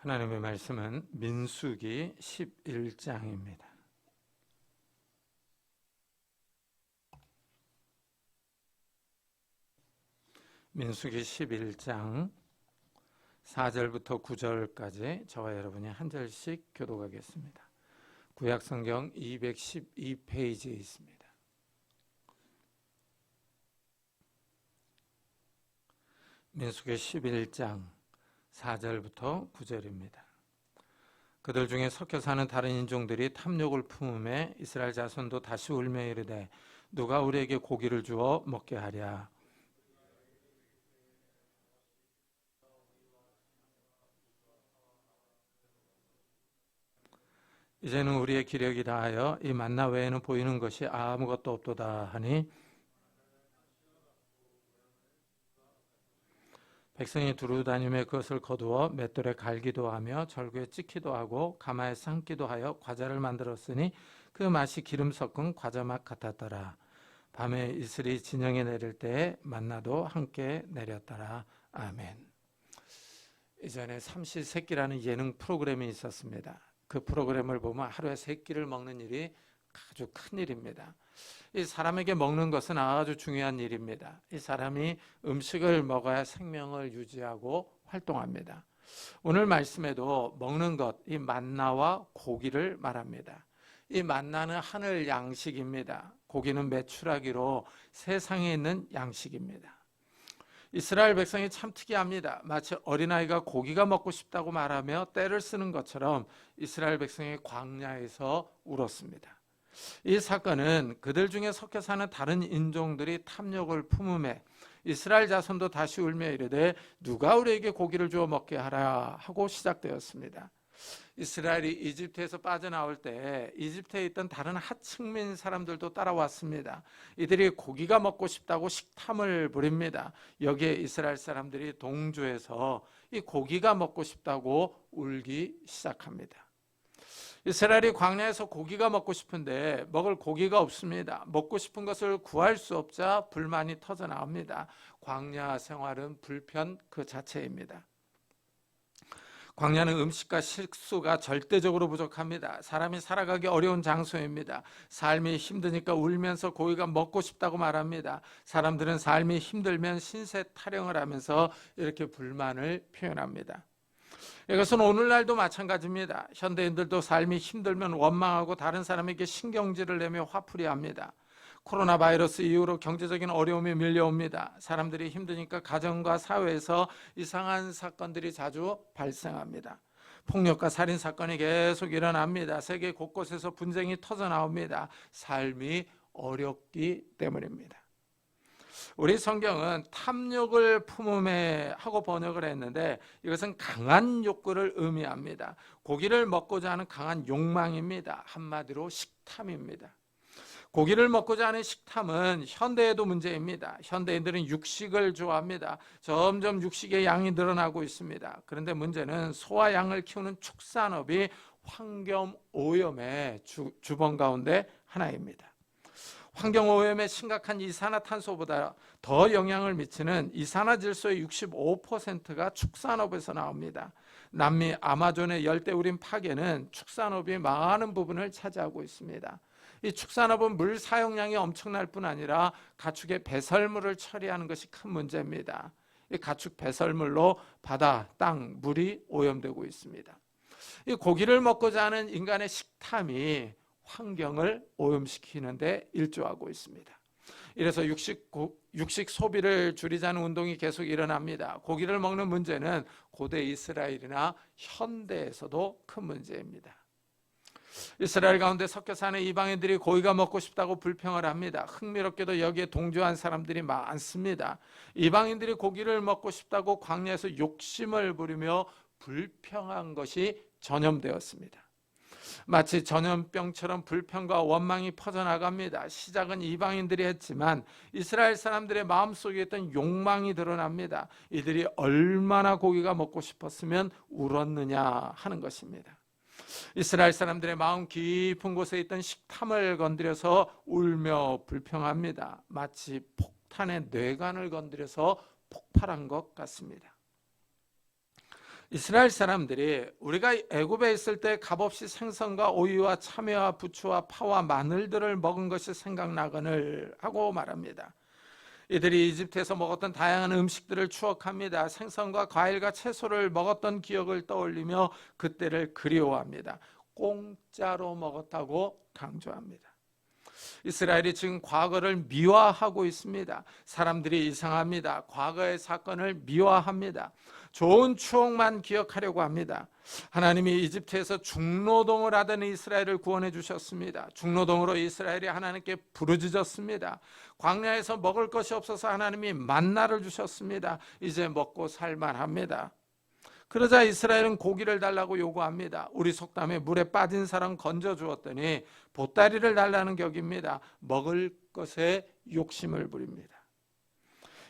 하나님의 말씀은 민수기 11장입니다. 민수기 11장 4절부터 9절까지 저와 여러분이 한 절씩 교독하겠습니다. 구약성경 212페이지에 있습니다. 민수기 11장 4절부터 9절입니다. 그들 중에 섞여 사는 다른 인종들이 탐욕을 품음에 이스라엘 자손도 다시 울며 이르되 누가 우리에게 고기를 주어 먹게 하랴. 이제는 우리의 기력이 다하여 이 만나 외에는 보이는 것이 아무것도 없도다 하니 백성이 두루 다니며 그것을 거두어 맷돌에 갈기도 하며 절구에 찍기도 하고 가마에 삶기도 하여 과자를 만들었으니 그 맛이 기름 섞은 과자 맛 같았더라. 밤에 이슬이 진영에 내릴 때에 만나도 함께 내렸더라. 아멘. 이전에 삼시세끼라는 예능 프로그램이 있었습니다. 그 프로그램을 보면 하루에 3끼를 먹는 일이 아주 큰 일입니다. 이 사람에게 먹는 것은 아주 중요한 일입니다. 이 사람이 음식을 먹어야 생명을 유지하고 활동합니다. 오늘 말씀에도 먹는 것, 이 만나와 고기를 말합니다. 이 만나는 하늘 양식입니다. 고기는 메추라기로 세상에 있는 양식입니다. 이스라엘 백성이 참 특이합니다. 마치 어린아이가 고기가 먹고 싶다고 말하며 떼를 쓰는 것처럼 이스라엘 백성이 광야에서 울었습니다. 이 사건은 그들 중에 섞여 사는 다른 인종들이 탐욕을 품음에 이스라엘 자손도 다시 울며 이르되 누가 우리에게 고기를 주어 먹게 하라 하고 시작되었습니다. 이스라엘이 이집트에서 빠져나올 때 이집트에 있던 다른 하층민 사람들도 따라왔습니다. 이들이 고기가 먹고 싶다고 식탐을 부립니다. 여기에 이스라엘 사람들이 동조해서 이 고기가 먹고 싶다고 울기 시작합니다. 이스라엘이 광야에서 고기가 먹고 싶은데 먹을 고기가 없습니다. 먹고 싶은 것을 구할 수 없자 불만이 터져나옵니다. 광야 생활은 불편 그 자체입니다. 광야는 음식과 식수가 절대적으로 부족합니다. 사람이 살아가기 어려운 장소입니다. 삶이 힘드니까 울면서 고기가 먹고 싶다고 말합니다. 사람들은 삶이 힘들면 신세 타령을 하면서 이렇게 불만을 표현합니다. 이것은 오늘날도 마찬가지입니다. 현대인들도 삶이 힘들면 원망하고 다른 사람에게 신경질을 내며 화풀이합니다. 코로나 바이러스 이후로 경제적인 어려움이 밀려옵니다. 사람들이 힘드니까 가정과 사회에서 이상한 사건들이 자주 발생합니다. 폭력과 살인 사건이 계속 일어납니다. 세계 곳곳에서 분쟁이 터져나옵니다. 삶이 어렵기 때문입니다. 우리 성경은 탐욕을 품음에 하고 번역을 했는데 이것은 강한 욕구를 의미합니다. 고기를 먹고자 하는 강한 욕망입니다. 한마디로 식탐입니다. 고기를 먹고자 하는 식탐은 현대에도 문제입니다. 현대인들은 육식을 좋아합니다. 점점 육식의 양이 늘어나고 있습니다. 그런데 문제는 소와 양을 키우는 축산업이 환경오염의 주범 가운데 하나입니다. 환경오염의 심각한 이산화탄소보다 더 영향을 미치는 이산화질소의 65%가 축산업에서 나옵니다. 남미 아마존의 열대우림 파괴는 축산업이 많은 부분을 차지하고 있습니다. 이 축산업은 물 사용량이 엄청날 뿐 아니라 가축의 배설물을 처리하는 것이 큰 문제입니다. 이 가축 배설물로 바다, 땅, 물이 오염되고 있습니다. 이 고기를 먹고자 하는 인간의 식탐이 환경을 오염시키는 데 일조하고 있습니다. 이래서 육식 소비를 줄이자는 운동이 계속 일어납니다. 고기를 먹는 문제는 고대 이스라엘이나 현대에서도 큰 문제입니다. 이스라엘 가운데 섞여 사는 이방인들이 고기가 먹고 싶다고 불평을 합니다. 흥미롭게도 여기에 동조한 사람들이 많습니다. 이방인들이 고기를 먹고 싶다고 광야에서 욕심을 부리며 불평한 것이 전염되었습니다. 마치 전염병처럼 불평과 원망이 퍼져나갑니다. 시작은 이방인들이 했지만 이스라엘 사람들의 마음속에 있던 욕망이 드러납니다. 이들이 얼마나 고기가 먹고 싶었으면 울었느냐 하는 것입니다. 이스라엘 사람들의 마음 깊은 곳에 있던 식탐을 건드려서 울며 불평합니다. 마치 폭탄의 뇌관을 건드려서 폭발한 것 같습니다. 이스라엘 사람들이 우리가 애굽에 있을 때 값없이 생선과 오이와 참외와 부추와 파와 마늘들을 먹은 것이 생각나거늘 하고 말합니다. 이들이 이집트에서 먹었던 다양한 음식들을 추억합니다. 생선과 과일과 채소를 먹었던 기억을 떠올리며 그때를 그리워합니다. 공짜로 먹었다고 강조합니다. 이스라엘이 지금 과거를 미화하고 있습니다. 사람들이 이상합니다. 과거의 사건을 미화합니다. 좋은 추억만 기억하려고 합니다. 하나님이 이집트에서 중노동을 하던 이스라엘을 구원해 주셨습니다. 중노동으로 이스라엘이 하나님께 부르짖었습니다. 광야에서 먹을 것이 없어서 하나님이 만나를 주셨습니다. 이제 먹고 살만합니다. 그러자 이스라엘은 고기를 달라고 요구합니다. 우리 속담에 물에 빠진 사람 건져 주었더니 보따리를 달라는 격입니다. 먹을 것에 욕심을 부립니다.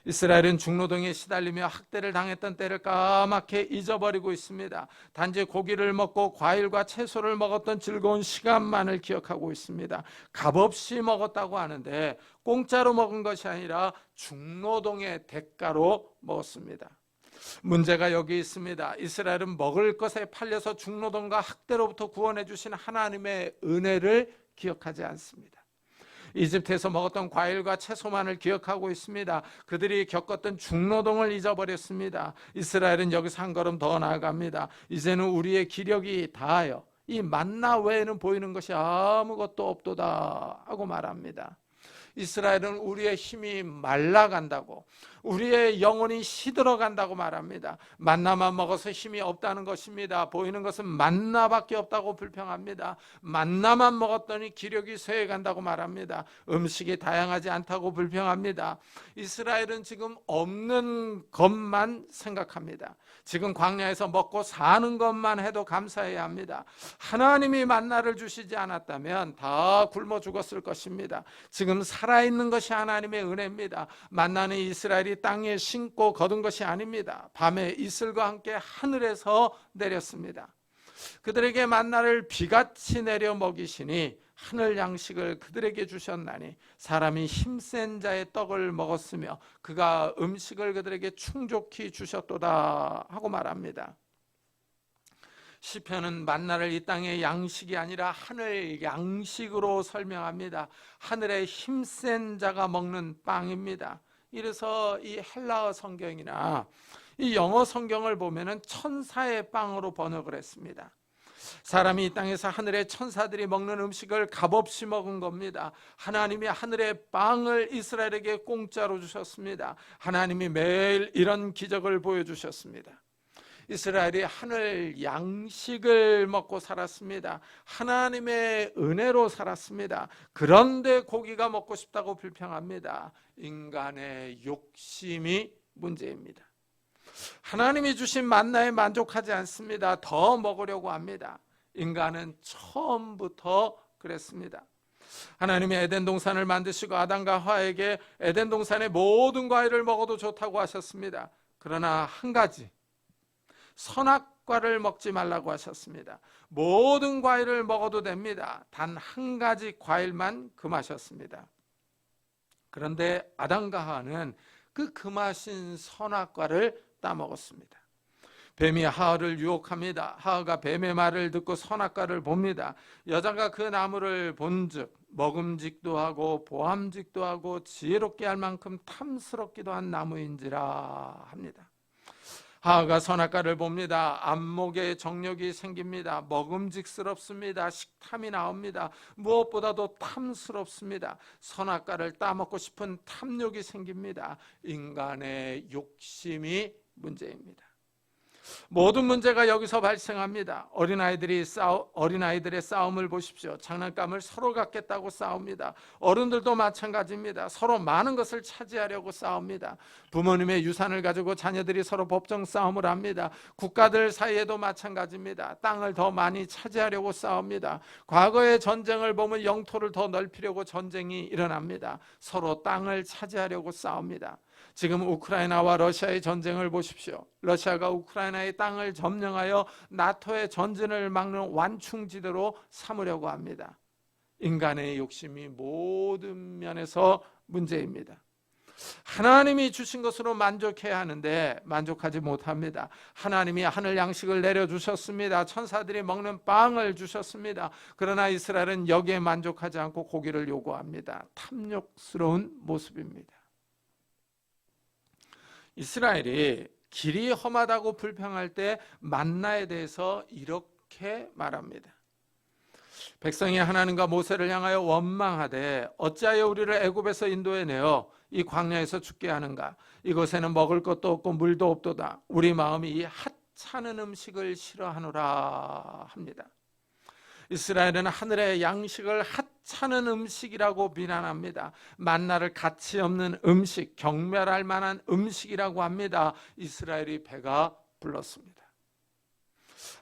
이스라엘은 중노동에 시달리며 학대를 당했던 때를 까맣게 잊어버리고 있습니다. 단지 고기를 먹고 과일과 채소를 먹었던 즐거운 시간만을 기억하고 있습니다. 값없이 먹었다고 하는데 공짜로 먹은 것이 아니라 중노동의 대가로 먹었습니다. 문제가 여기 있습니다. 이스라엘은 먹을 것에 팔려서 중노동과 학대로부터 구원해 주신 하나님의 은혜를 기억하지 않습니다. 이집트에서 먹었던 과일과 채소만을 기억하고 있습니다. 그들이 겪었던 중노동을 잊어버렸습니다. 이스라엘은 여기서 한 걸음 더 나아갑니다. 이제는 우리의 기력이 다하여 이 만나 외에는 보이는 것이 아무것도 없도다 하고 말합니다. 이스라엘은 우리의 힘이 말라간다고, 우리의 영혼이 시들어간다고 말합니다. 만나만 먹어서 힘이 없다는 것입니다. 보이는 것은 만나밖에 없다고 불평합니다. 만나만 먹었더니 기력이 쇠해간다고 말합니다. 음식이 다양하지 않다고 불평합니다. 이스라엘은 지금 없는 것만 생각합니다. 지금 광야에서 먹고 사는 것만 해도 감사해야 합니다. 하나님이 만나를 주시지 않았다면 다 굶어 죽었을 것입니다. 지금 살아있는 것이 하나님의 은혜입니다. 만나는 이스라엘이 땅에 심고 거둔 것이 아닙니다. 밤에 이슬과 함께 하늘에서 내렸습니다. 그들에게 만나를 비같이 내려 먹이시니 하늘 양식을 그들에게 주셨나니 사람이 힘센 자의 떡을 먹었으며 그가 음식을 그들에게 충족히 주셨도다 하고 말합니다. 시편은 만나를 이 땅의 양식이 아니라 하늘 양식으로 설명합니다. 하늘의 힘센 자가 먹는 빵입니다. 이래서 이 헬라어 성경이나 이 영어 성경을 보면은 천사의 빵으로 번역을 했습니다. 사람이 이 땅에서 하늘의 천사들이 먹는 음식을 값없이 먹은 겁니다. 하나님이 하늘의 빵을 이스라엘에게 공짜로 주셨습니다. 하나님이 매일 이런 기적을 보여주셨습니다. 이스라엘이 하늘 양식을 먹고 살았습니다. 하나님의 은혜로 살았습니다. 그런데 고기가 먹고 싶다고 불평합니다. 인간의 욕심이 문제입니다. 하나님이 주신 만나에 만족하지 않습니다. 더 먹으려고 합니다. 인간은 처음부터 그랬습니다. 하나님이 에덴 동산을 만드시고 아담과 하와에게 에덴 동산의 모든 과일을 먹어도 좋다고 하셨습니다. 그러나 한 가지, 선악과를 먹지 말라고 하셨습니다. 모든 과일을 먹어도 됩니다. 단 한 가지 과일만 금하셨습니다. 그런데 아담과 하와는 그 금하신 선악과를 따먹었습니다. 뱀이 하와를 유혹합니다. 하와가 뱀의 말을 듣고 선악과를 봅니다. 여자가 그 나무를 본즉 먹음직도 하고 보암직도 하고 지혜롭게 할 만큼 탐스럽기도 한 나무인지라 합니다. 하와가 선악과를 봅니다. 안목에 정력이 생깁니다. 먹음직스럽습니다. 식탐이 나옵니다. 무엇보다도 탐스럽습니다. 선악과를 따먹고 싶은 탐욕이 생깁니다. 인간의 욕심이 문제입니다. 모든 문제가 여기서 발생합니다. 어린아이들의 싸움을 보십시오. 장난감을 서로 갖겠다고 싸웁니다. 어른들도 마찬가지입니다. 서로 많은 것을 차지하려고 싸웁니다. 부모님의 유산을 가지고 자녀들이 서로 법정 싸움을 합니다. 국가들 사이에도 마찬가지입니다. 땅을 더 많이 차지하려고 싸웁니다. 과거의 전쟁을 보면 영토를 더 넓히려고 전쟁이 일어납니다. 서로 땅을 차지하려고 싸웁니다. 지금 우크라이나와 러시아의 전쟁을 보십시오. 러시아가 우크라이나의 땅을 점령하여 나토의 전진을 막는 완충지대로 삼으려고 합니다. 인간의 욕심이 모든 면에서 문제입니다. 하나님이 주신 것으로 만족해야 하는데 만족하지 못합니다. 하나님이 하늘 양식을 내려주셨습니다. 천사들이 먹는 빵을 주셨습니다. 그러나 이스라엘은 여기에 만족하지 않고 고기를 요구합니다. 탐욕스러운 모습입니다. 이스라엘이 길이 험하다고 불평할 때 만나에 대해서 이렇게 말합니다. 백성이 하나님과 모세를 향하여 원망하되 어찌하여 우리를 애굽에서 인도해 내어 이 광야에서 죽게 하는가? 이곳에는 먹을 것도 없고 물도 없도다. 우리 마음이 이 하찮은 음식을 싫어하노라 합니다. 이스라엘은 하늘의 양식을 하찮은 음식이라고 비난합니다. 만나를 가치 없는 음식, 경멸할 만한 음식이라고 합니다. 이스라엘이 배가 불렀습니다.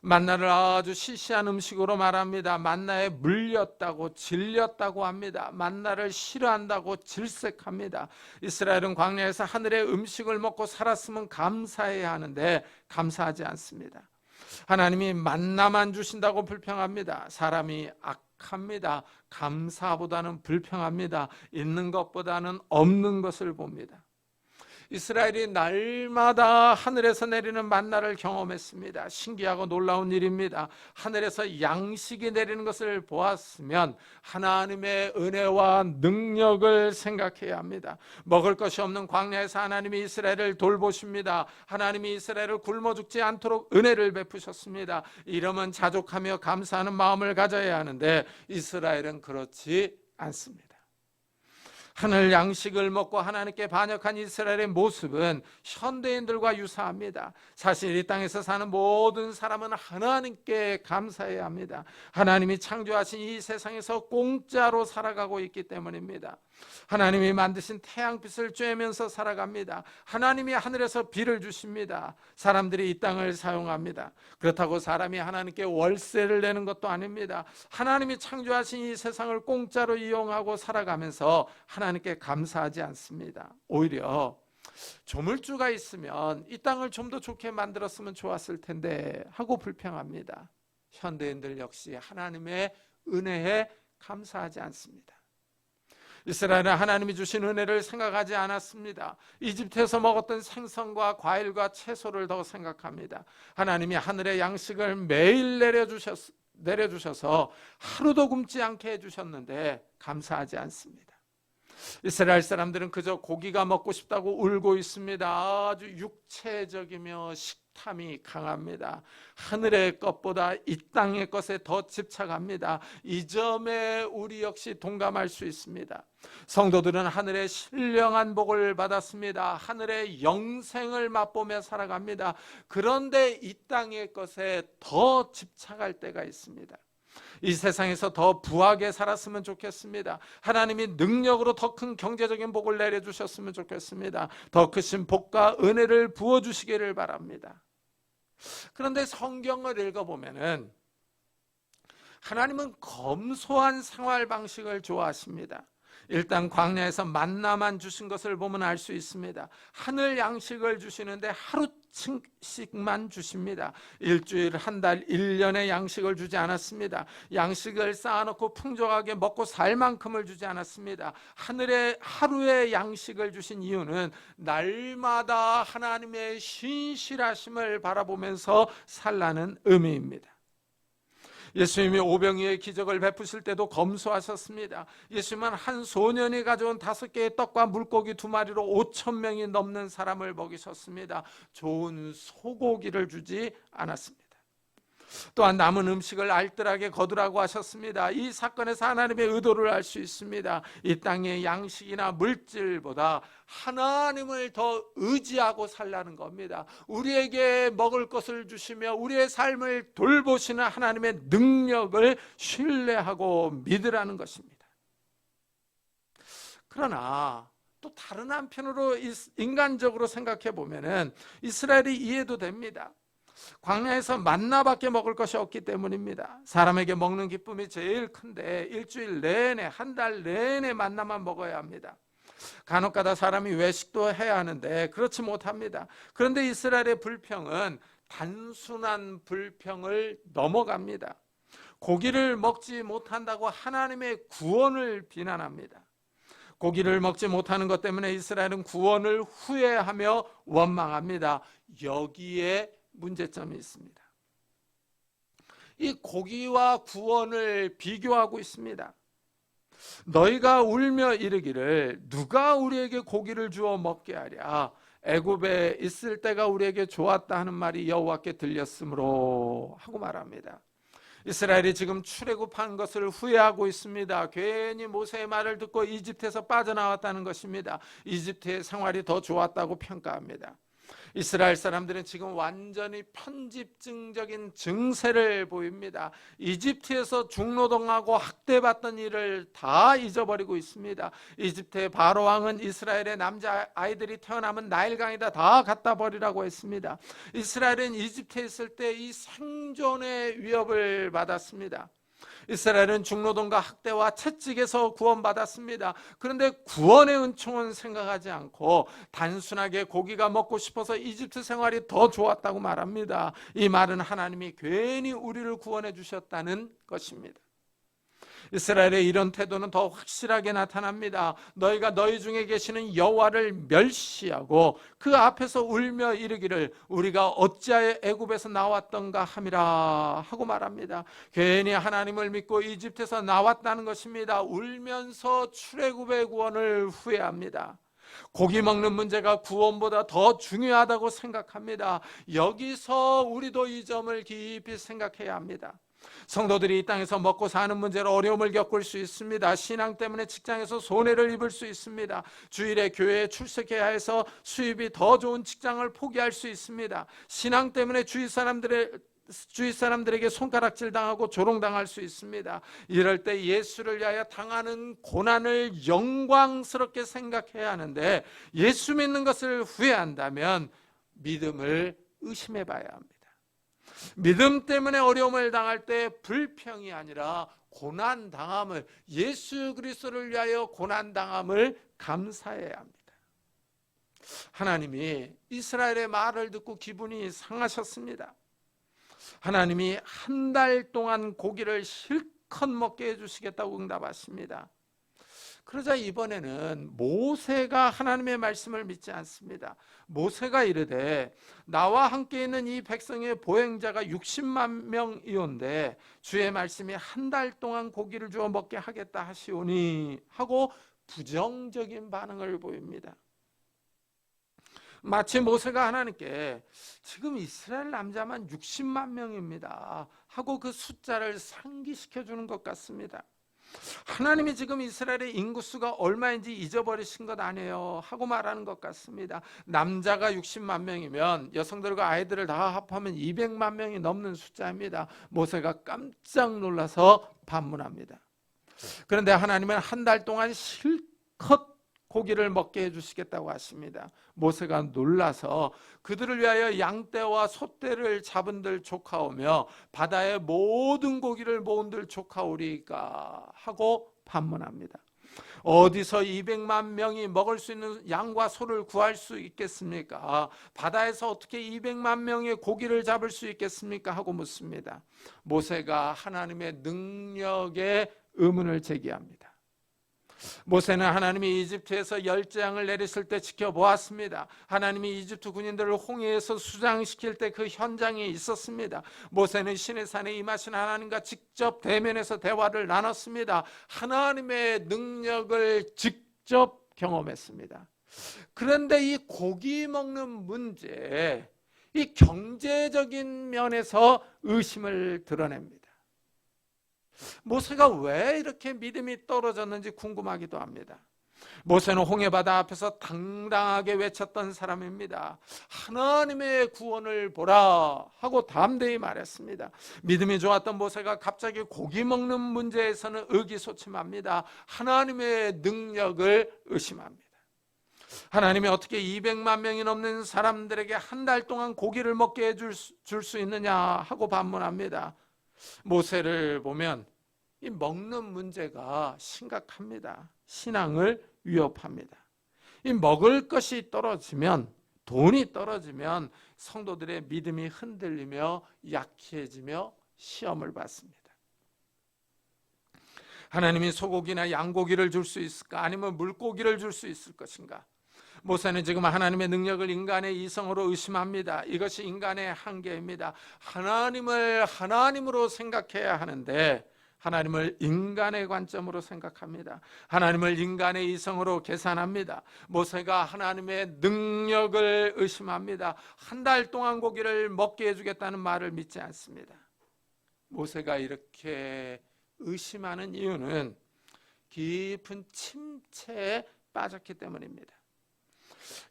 만나를 아주 시시한 음식으로 말합니다. 만나에 물렸다고 질렸다고 합니다. 만나를 싫어한다고 질색합니다. 이스라엘은 광야에서 하늘의 음식을 먹고 살았으면 감사해야 하는데 감사하지 않습니다. 하나님이 만나만 주신다고 불평합니다. 사람이 악합니다. 감사보다는 불평합니다. 있는 것보다는 없는 것을 봅니다. 이스라엘이 날마다 하늘에서 내리는 만나를 경험했습니다. 신기하고 놀라운 일입니다. 하늘에서 양식이 내리는 것을 보았으면 하나님의 은혜와 능력을 생각해야 합니다. 먹을 것이 없는 광야에서 하나님이 이스라엘을 돌보십니다. 하나님이 이스라엘을 굶어 죽지 않도록 은혜를 베푸셨습니다. 이러면 자족하며 감사하는 마음을 가져야 하는데 이스라엘은 그렇지 않습니다. 하늘 양식을 먹고 하나님께 반역한 이스라엘의 모습은 현대인들과 유사합니다. 사실 이 땅에서 사는 모든 사람은 하나님께 감사해야 합니다. 하나님이 창조하신 이 세상에서 공짜로 살아가고 있기 때문입니다. 하나님이 만드신 태양빛을 쬐면서 살아갑니다. 하나님이 하늘에서 비를 주십니다. 사람들이 이 땅을 사용합니다. 그렇다고 사람이 하나님께 월세를 내는 것도 아닙니다. 하나님이 창조하신 이 세상을 공짜로 이용하고 살아가면서 하나님께 감사하지 않습니다. 오히려 조물주가 있으면 이 땅을 좀 더 좋게 만들었으면 좋았을 텐데 하고 불평합니다. 현대인들 역시 하나님의 은혜에 감사하지 않습니다. 이스라엘은 하나님이 주신 은혜를 생각하지 않았습니다. 이집트에서 먹었던 생선과 과일과 채소를 더 생각합니다. 하나님이 하늘의 양식을 매일 내려주셔서 하루도 굶지 않게 해주셨는데 감사하지 않습니다. 이스라엘 사람들은 그저 고기가 먹고 싶다고 울고 있습니다. 아주 육체적이며 식탐이 강합니다. 하늘의 것보다 이 땅의 것에 더 집착합니다. 이 점에 우리 역시 동감할 수 있습니다. 성도들은 하늘의 신령한 복을 받았습니다. 하늘의 영생을 맛보며 살아갑니다. 그런데 이 땅의 것에 더 집착할 때가 있습니다. 이 세상에서 더 부하게 살았으면 좋겠습니다. 하나님이 능력으로 더 큰 경제적인 복을 내려주셨으면 좋겠습니다. 더 크신 복과 은혜를 부어주시기를 바랍니다. 그런데 성경을 읽어보면은 하나님은 검소한 생활 방식을 좋아하십니다. 일단 광야에서 만나만 주신 것을 보면 알 수 있습니다. 하늘 양식을 주시는데 하루씩만 주십니다. 일주일, 한 달, 1년의 양식을 주지 않았습니다. 양식을 쌓아놓고 풍족하게 먹고 살 만큼을 주지 않았습니다. 하늘의 하루의 양식을 주신 이유는 날마다 하나님의 신실하심을 바라보면서 살라는 의미입니다. 예수님이 오병이의 기적을 베푸실 때도 검소하셨습니다. 예수님은 한 소년이 가져온 5개의 떡과 물고기 2마리로 5,000명이 넘는 사람을 먹이셨습니다. 좋은 소고기를 주지 않았습니다. 또한 남은 음식을 알뜰하게 거두라고 하셨습니다. 이 사건에서 하나님의 의도를 알 수 있습니다. 이 땅의 양식이나 물질보다 하나님을 더 의지하고 살라는 겁니다. 우리에게 먹을 것을 주시며 우리의 삶을 돌보시는 하나님의 능력을 신뢰하고 믿으라는 것입니다. 그러나 또 다른 한편으로 인간적으로 생각해 보면은 이스라엘이 이해도 됩니다. 광야에서 만나밖에 먹을 것이 없기 때문입니다. 사람에게 먹는 기쁨이 제일 큰데 일주일 내내, 한 달 내내 만나만 먹어야 합니다. 간혹가다 사람이 외식도 해야 하는데 그렇지 못합니다. 그런데 이스라엘의 불평은 단순한 불평을 넘어갑니다. 고기를 먹지 못한다고 하나님의 구원을 비난합니다. 고기를 먹지 못하는 것 때문에 이스라엘은 구원을 후회하며 원망합니다. 여기에 문제점이 있습니다. 이 고기와 구원을 비교하고 있습니다. 너희가 울며 이르기를 누가 우리에게 고기를 주어 먹게 하랴. 애굽에 있을 때가 우리에게 좋았다 하는 말이 여호와께 들렸으므로 하고 말합니다. 이스라엘이 지금 출애굽한 것을 후회하고 있습니다. 괜히 모세의 말을 듣고 이집트에서 빠져나왔다는 것입니다. 이집트의 생활이 더 좋았다고 평가합니다. 이스라엘 사람들은 지금 완전히 편집증적인 증세를 보입니다. 이집트에서 중노동하고 학대받던 일을 다 잊어버리고 있습니다. 이집트의 바로 왕은 이스라엘의 남자 아이들이 태어나면 나일강에다 다 갖다 버리라고 했습니다. 이스라엘은 이집트에 있을 때 이 생존의 위협을 받았습니다. 이스라엘은 중노동과 학대와 채찍에서 구원받았습니다. 그런데 구원의 은총은 생각하지 않고 단순하게 고기가 먹고 싶어서 이집트 생활이 더 좋았다고 말합니다. 이 말은 하나님이 괜히 우리를 구원해 주셨다는 것입니다. 이스라엘의 이런 태도는 더 확실하게 나타납니다. 너희가 너희 중에 계시는 여호와를 멸시하고 그 앞에서 울며 이르기를 우리가 어찌하여 애굽에서 나왔던가 함이라 하고 말합니다. 괜히 하나님을 믿고 이집트에서 나왔다는 것입니다. 울면서 출애굽의 구원을 후회합니다. 고기 먹는 문제가 구원보다 더 중요하다고 생각합니다. 여기서 우리도 이 점을 깊이 생각해야 합니다. 성도들이 이 땅에서 먹고 사는 문제로 어려움을 겪을 수 있습니다. 신앙 때문에 직장에서 손해를 입을 수 있습니다. 주일에 교회에 출석해야 해서 수입이 더 좋은 직장을 포기할 수 있습니다. 신앙 때문에 주위 사람들에게 손가락질 당하고 조롱당할 수 있습니다. 이럴 때 예수를 위하여 당하는 고난을 영광스럽게 생각해야 하는데 예수 믿는 것을 후회한다면 믿음을 의심해 봐야 합니다. 믿음 때문에 어려움을 당할 때 불평이 아니라 고난당함을, 예수 그리스도를 위하여 고난당함을 감사해야 합니다. 하나님이 이스라엘의 말을 듣고 기분이 상하셨습니다. 하나님이 한 달 동안 고기를 실컷 먹게 해주시겠다고 응답하십니다. 그러자 이번에는 모세가 하나님의 말씀을 믿지 않습니다. 모세가 이르되 나와 함께 있는 이 백성의 보행자가 60만 명이온데 주의 말씀이 한 달 동안 고기를 주어 먹게 하겠다 하시오니 하고 부정적인 반응을 보입니다. 마치 모세가 하나님께 지금 이스라엘 남자만 60만 명입니다 하고 그 숫자를 상기시켜 주는 것 같습니다. 하나님이 지금 이스라엘의 인구수가 얼마인지 잊어버리신 것 아니에요 하고 말하는 것 같습니다. 남자가 60만 명이면 여성들과 아이들을 다 합하면 200만 명이 넘는 숫자입니다. 모세가 깜짝 놀라서 반문합니다. 그런데 하나님은 한 달 동안 실컷 고기를 먹게 해주시겠다고 하십니다. 모세가 놀라서 그들을 위하여 양떼와 소떼를 잡은들 조카오며 바다의 모든 고기를 모은들 조카오리까 하고 반문합니다. 어디서 200만 명이 먹을 수 있는 양과 소를 구할 수 있겠습니까? 바다에서 어떻게 200만 명의 고기를 잡을 수 있겠습니까? 하고 묻습니다. 모세가 하나님의 능력에 의문을 제기합니다. 모세는 하나님이 이집트에서 열재앙을 내리실 때 지켜보았습니다. 하나님이 이집트 군인들을 홍해에서 수장시킬 때 그 현장에 있었습니다. 모세는 시내 산에 임하신 하나님과 직접 대면해서 대화를 나눴습니다. 하나님의 능력을 직접 경험했습니다. 그런데 이 고기 먹는 문제, 이 경제적인 면에서 의심을 드러냅니다. 모세가 왜 이렇게 믿음이 떨어졌는지 궁금하기도 합니다. 모세는 홍해바다 앞에서 당당하게 외쳤던 사람입니다. 하나님의 구원을 보라 하고 담대히 말했습니다. 믿음이 좋았던 모세가 갑자기 고기 먹는 문제에서는 의기소침합니다. 하나님의 능력을 의심합니다. 하나님이 어떻게 200만 명이 넘는 사람들에게 한 달 동안 고기를 먹게 해줄 수 있느냐 하고 반문합니다. 모세를 보면 이 먹는 문제가 심각합니다. 신앙을 위협합니다. 이 먹을 것이 떨어지면, 돈이 떨어지면 성도들의 믿음이 흔들리며 약해지며 시험을 받습니다. 하나님이 소고기나 양고기를 줄 수 있을까? 아니면 물고기를 줄 수 있을 것인가? 모세는 지금 하나님의 능력을 인간의 이성으로 의심합니다. 이것이 인간의 한계입니다. 하나님을 하나님으로 생각해야 하는데 하나님을 인간의 관점으로 생각합니다. 하나님을 인간의 이성으로 계산합니다. 모세가 하나님의 능력을 의심합니다. 한 달 동안 고기를 먹게 해주겠다는 말을 믿지 않습니다. 모세가 이렇게 의심하는 이유는 깊은 침체에 빠졌기 때문입니다.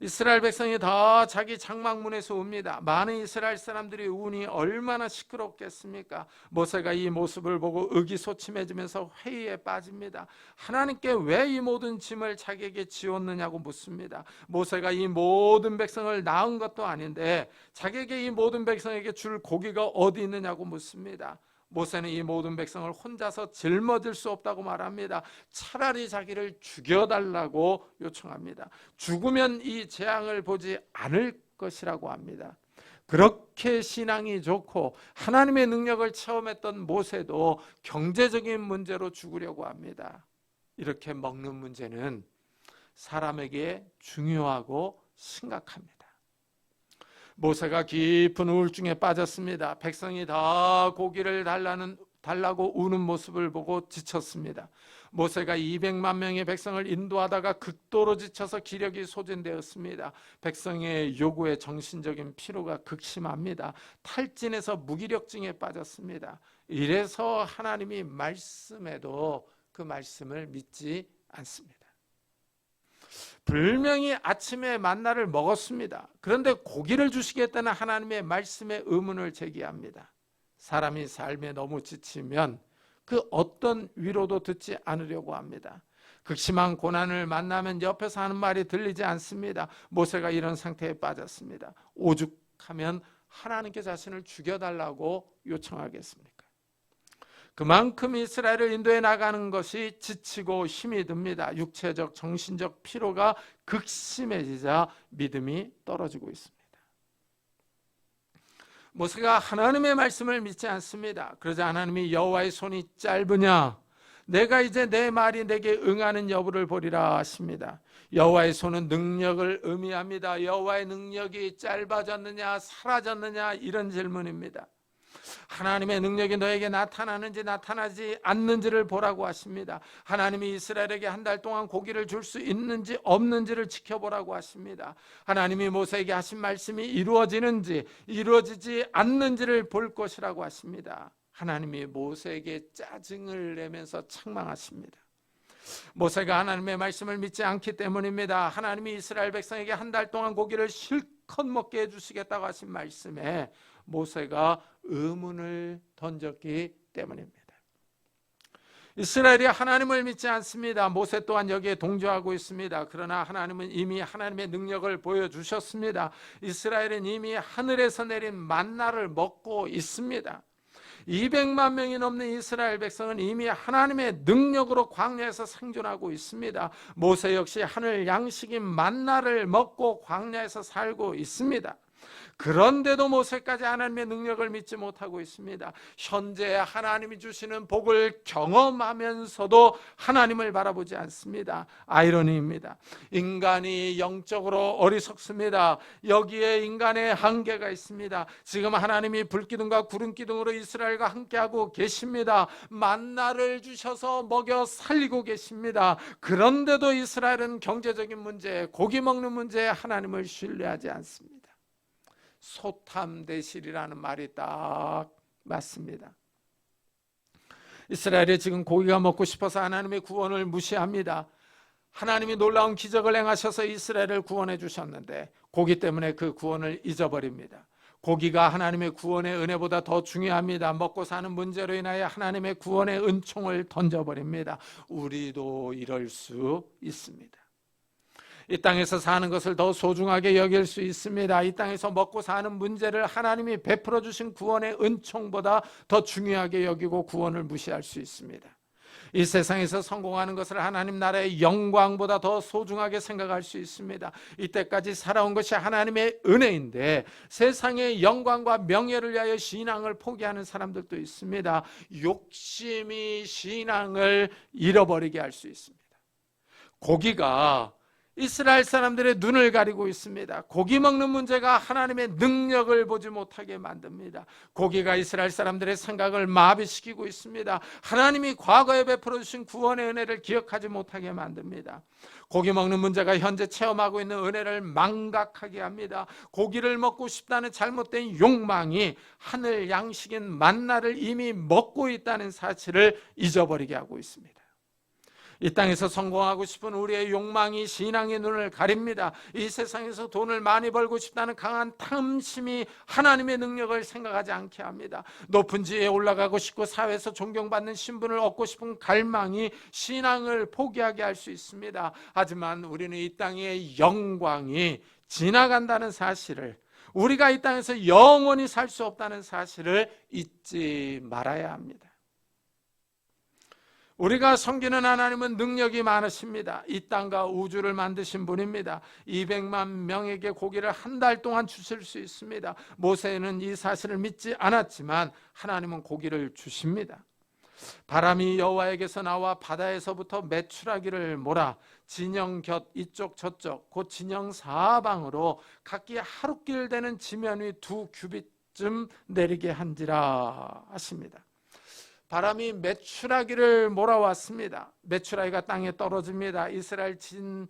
이스라엘 백성이 다 자기 장막문에서 웁니다. 많은 이스라엘 사람들이 우니 얼마나 시끄럽겠습니까? 모세가 이 모습을 보고 의기소침해지면서 회의에 빠집니다. 하나님께 왜 이 모든 짐을 자기에게 지웠느냐고 묻습니다. 모세가 이 모든 백성을 낳은 것도 아닌데 자기에게 이 모든 백성에게 줄 고기가 어디 있느냐고 묻습니다. 모세는 이 모든 백성을 혼자서 짊어질 수 없다고 말합니다. 차라리 자기를 죽여달라고 요청합니다. 죽으면 이 재앙을 보지 않을 것이라고 합니다. 그렇게 신앙이 좋고 하나님의 능력을 체험했던 모세도 경제적인 문제로 죽으려고 합니다. 이렇게 먹는 문제는 사람에게 중요하고 심각합니다. 모세가 깊은 우울증에 빠졌습니다. 백성이 다 고기를 달라고 우는 모습을 보고 지쳤습니다. 모세가 200만 명의 백성을 인도하다가 극도로 지쳐서 기력이 소진되었습니다. 백성의 요구에 정신적인 피로가 극심합니다. 탈진해서 무기력증에 빠졌습니다. 이래서 하나님이 말씀해도 그 말씀을 믿지 않습니다. 분명히 아침에 만나를 먹었습니다. 그런데 고기를 주시겠다는 하나님의 말씀에 의문을 제기합니다. 사람이 삶에 너무 지치면 그 어떤 위로도 듣지 않으려고 합니다. 극심한 고난을 만나면 옆에서 하는 말이 들리지 않습니다. 모세가 이런 상태에 빠졌습니다. 오죽하면 하나님께 자신을 죽여달라고 요청하겠습니까? 그만큼 이스라엘을 인도해 나가는 것이 지치고 힘이 듭니다. 육체적, 정신적 피로가 극심해지자 믿음이 떨어지고 있습니다. 모세가 하나님의 말씀을 믿지 않습니다. 그러자 하나님이 여호와의 손이 짧으냐? 내가 이제 내 말이 내게 응하는 여부를 보리라 하십니다. 여호와의 손은 능력을 의미합니다. 여호와의 능력이 짧아졌느냐 사라졌느냐 이런 질문입니다. 하나님의 능력이 너에게 나타나는지 나타나지 않는지를 보라고 하십니다. 하나님이 이스라엘에게 한 달 동안 고기를 줄 수 있는지 없는지를 지켜보라고 하십니다. 하나님이 모세에게 하신 말씀이 이루어지는지 이루어지지 않는지를 볼 것이라고 하십니다. 하나님이 모세에게 짜증을 내면서 책망하십니다. 모세가 하나님의 말씀을 믿지 않기 때문입니다. 하나님이 이스라엘 백성에게 한 달 동안 고기를 실컷 먹게 해주시겠다고 하신 말씀에 모세가 의문을 던졌기 때문입니다. 이스라엘이 하나님을 믿지 않습니다. 모세 또한 여기에 동조하고 있습니다. 그러나 하나님은 이미 하나님의 능력을 보여주셨습니다. 이스라엘은 이미 하늘에서 내린 만나를 먹고 있습니다. 200만 명이 넘는 이스라엘 백성은 이미 하나님의 능력으로 광야에서 생존하고 있습니다. 모세 역시 하늘 양식인 만나를 먹고 광야에서 살고 있습니다. 그런데도 모세까지 하나님의 능력을 믿지 못하고 있습니다. 현재 하나님이 주시는 복을 경험하면서도 하나님을 바라보지 않습니다. 아이러니입니다. 인간이 영적으로 어리석습니다. 여기에 인간의 한계가 있습니다. 지금 하나님이 불기둥과 구름기둥으로 이스라엘과 함께하고 계십니다. 만나를 주셔서 먹여 살리고 계십니다. 그런데도 이스라엘은 경제적인 문제, 고기 먹는 문제에 하나님을 신뢰하지 않습니다. 소탐대실이라는 말이 딱 맞습니다. 이스라엘이 지금 고기가 먹고 싶어서 하나님의 구원을 무시합니다. 하나님이 놀라운 기적을 행하셔서 이스라엘을 구원해 주셨는데 고기 때문에 그 구원을 잊어버립니다. 고기가 하나님의 구원의 은혜보다 더 중요합니다. 먹고 사는 문제로 인하여 하나님의 구원의 은총을 던져버립니다. 우리도 이럴 수 있습니다. 이 땅에서 사는 것을 더 소중하게 여길 수 있습니다. 이 땅에서 먹고 사는 문제를 하나님이 베풀어 주신 구원의 은총보다 더 중요하게 여기고 구원을 무시할 수 있습니다. 이 세상에서 성공하는 것을 하나님 나라의 영광보다 더 소중하게 생각할 수 있습니다. 이때까지 살아온 것이 하나님의 은혜인데 세상의 영광과 명예를 위하여 신앙을 포기하는 사람들도 있습니다. 욕심이 신앙을 잃어버리게 할 수 있습니다. 고기가 이스라엘 사람들의 눈을 가리고 있습니다. 고기 먹는 문제가 하나님의 능력을 보지 못하게 만듭니다. 고기가 이스라엘 사람들의 생각을 마비시키고 있습니다. 하나님이 과거에 베풀어 주신 구원의 은혜를 기억하지 못하게 만듭니다. 고기 먹는 문제가 현재 체험하고 있는 은혜를 망각하게 합니다. 고기를 먹고 싶다는 잘못된 욕망이 하늘 양식인 만나를 이미 먹고 있다는 사실을 잊어버리게 하고 있습니다. 이 땅에서 성공하고 싶은 우리의 욕망이 신앙의 눈을 가립니다. 이 세상에서 돈을 많이 벌고 싶다는 강한 탐심이 하나님의 능력을 생각하지 않게 합니다. 높은 지위에 올라가고 싶고 사회에서 존경받는 신분을 얻고 싶은 갈망이 신앙을 포기하게 할 수 있습니다. 하지만 우리는 이 땅의 영광이 지나간다는 사실을, 우리가 이 땅에서 영원히 살 수 없다는 사실을 잊지 말아야 합니다. 우리가 섬기는 하나님은 능력이 많으십니다. 이 땅과 우주를 만드신 분입니다. 200만 명에게 고기를 한 달 동안 주실 수 있습니다. 모세는 이 사실을 믿지 않았지만 하나님은 고기를 주십니다. 바람이 여호와에게서 나와 바다에서부터 메추라기를 몰아 진영 곁 이쪽 저쪽 곧 진영 사방으로 각기 하루길 되는 지면 위 2규빗쯤 내리게 한지라 하십니다. 바람이 메추라기를 몰아왔습니다. 메추라기가 땅에 떨어집니다. 이스라엘 진친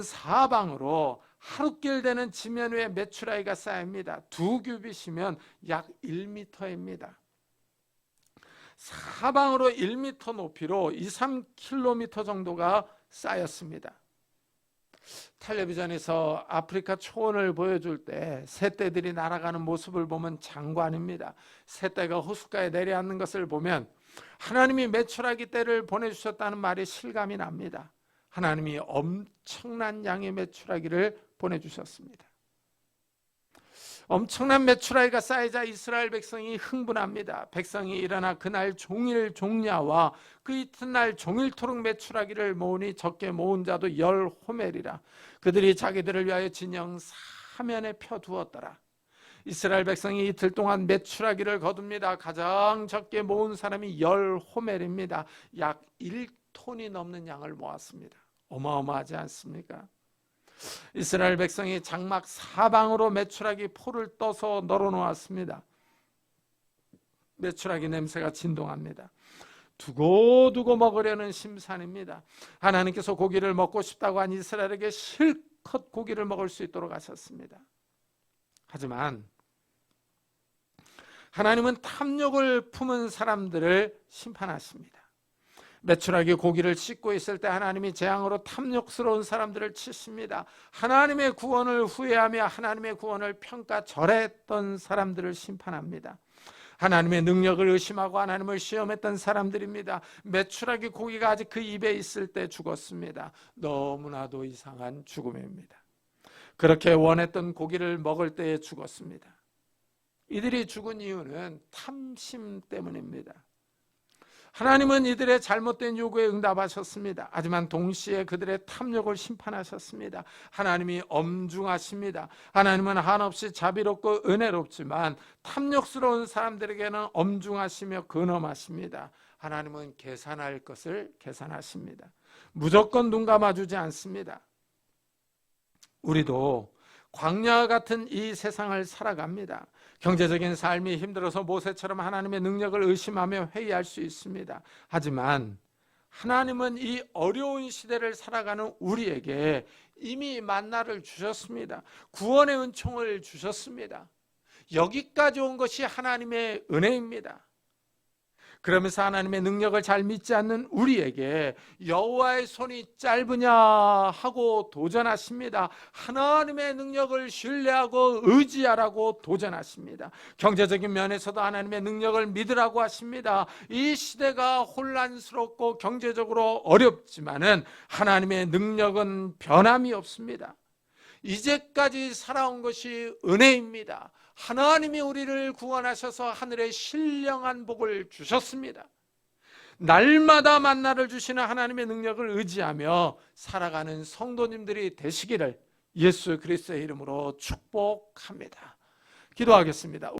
사방으로 하루길 되는 지면 위에 메추라기가 쌓입니다. 2규빗이면 약 1m입니다. 사방으로 1m 높이로 2-3km 정도가 쌓였습니다. 텔레비전에서 아프리카 초원을 보여줄 때 새떼들이 날아가는 모습을 보면 장관입니다. 새떼가 호숫가에 내려앉는 것을 보면 하나님이 메추라기 떼를 보내주셨다는 말이 실감이 납니다. 하나님이 엄청난 양의 메추라기를 보내주셨습니다. 엄청난 메추라기가 쌓이자 이스라엘 백성이 흥분합니다. 백성이 일어나 그날 종일 종야와 그 이튿날 종일토록 메추라기를 모으니 적게 모은 자도 10호멜이라. 그들이 자기들을 위하여 진영 사면에 펴두었더라. 이스라엘 백성이 이틀 동안 메추라기를 거둡니다. 가장 적게 모은 사람이 10호멜입니다. 약 1톤이 넘는 양을 모았습니다. 어마어마하지 않습니까? 이스라엘 백성이 장막 사방으로 메추라기 포를 떠서 널어놓았습니다. 메추라기 냄새가 진동합니다. 두고두고 먹으려는 심산입니다. 하나님께서 고기를 먹고 싶다고 한 이스라엘에게 실컷 고기를 먹을 수 있도록 하셨습니다. 하지만 하나님은 탐욕을 품은 사람들을 심판하십니다. 메추라기 고기를 씻고 있을 때 하나님이 재앙으로 탐욕스러운 사람들을 치십니다. 하나님의 구원을 후회하며 하나님의 구원을 평가절하했던 사람들을 심판합니다. 하나님의 능력을 의심하고 하나님을 시험했던 사람들입니다. 메추라기 고기가 아직 그 입에 있을 때 죽었습니다. 너무나도 이상한 죽음입니다. 그렇게 원했던 고기를 먹을 때에 죽었습니다. 이들이 죽은 이유는 탐심 때문입니다. 하나님은 이들의 잘못된 요구에 응답하셨습니다. 하지만 동시에 그들의 탐욕을 심판하셨습니다. 하나님이 엄중하십니다. 하나님은 한없이 자비롭고 은혜롭지만 탐욕스러운 사람들에게는 엄중하시며 근엄하십니다. 하나님은 계산할 것을 계산하십니다. 무조건 눈 감아주지 않습니다. 우리도 광야와 같은 이 세상을 살아갑니다. 경제적인 삶이 힘들어서 모세처럼 하나님의 능력을 의심하며 회의할 수 있습니다. 하지만 하나님은 이 어려운 시대를 살아가는 우리에게 이미 만나를 주셨습니다. 구원의 은총을 주셨습니다. 여기까지 온 것이 하나님의 은혜입니다. 그러면서 하나님의 능력을 잘 믿지 않는 우리에게 여호와의 손이 짧으냐 하고 도전하십니다. 하나님의 능력을 신뢰하고 의지하라고 도전하십니다. 경제적인 면에서도 하나님의 능력을 믿으라고 하십니다. 이 시대가 혼란스럽고 경제적으로 어렵지만은 하나님의 능력은 변함이 없습니다. 이제까지 살아온 것이 은혜입니다. 하나님이 우리를 구원하셔서 하늘의 신령한 복을 주셨습니다. 날마다 만나를 주시는 하나님의 능력을 의지하며 살아가는 성도님들이 되시기를 예수 그리스도의 이름으로 축복합니다. 기도하겠습니다.